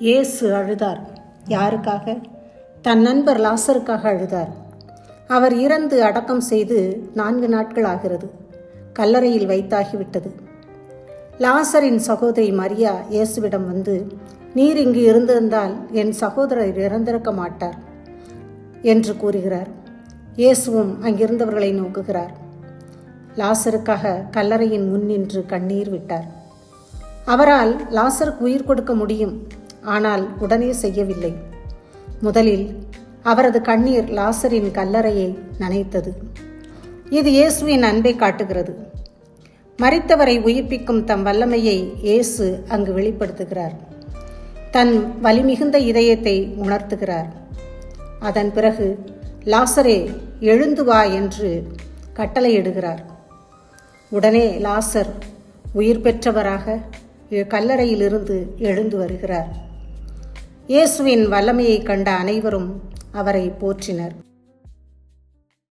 இயேசு அழுதார். யாருக்காக? தன் நண்பர் லாசருக்காக அழுதார். அவர் இறந்து அடக்கம் செய்து 4 நாட்கள் ஆகிறது. கல்லறையில் வைத்தாகிவிட்டது. லாசரின் சகோதரி மரியா இயேசுவிடம் வந்து, நீர் இங்கு இருந்திருந்தால் என் சகோதரர் இறந்திருக்க மாட்டார் என்று கூறுகிறார். இயேசுவும் அங்கிருந்தவர்களை நோக்குகிறார். லாசருக்காக கல்லறையின் முன் நின்று கண்ணீர் விட்டார். அவரால் லாசருக்கு உயிர் கொடுக்க முடியும், ஆனால் உடனே செய்யவில்லை. முதலில் அவரது கண்ணீர் லாசரின் கல்லறையை நனைத்தது. இது இயேசுவின் அன்பை காட்டுகிறது. மரித்தவரை உயிர்ப்பிக்கும் தம் வல்லமையை இயேசு அங்கு வெளிப்படுத்துகிறார். தன் வலிமிகுந்த இதயத்தை உணர்த்துகிறார். அதன் பிறகு லாசரே, எழுந்து வா என்று கட்டளையிடுகிறார். உடனே லாசர் உயிர் பெற்றவராக கல்லறையிலிருந்து எழுந்து வருகிறார். இயேசுவின் வல்லமையை கண்ட அனைவரும் அவரை போற்றினர்.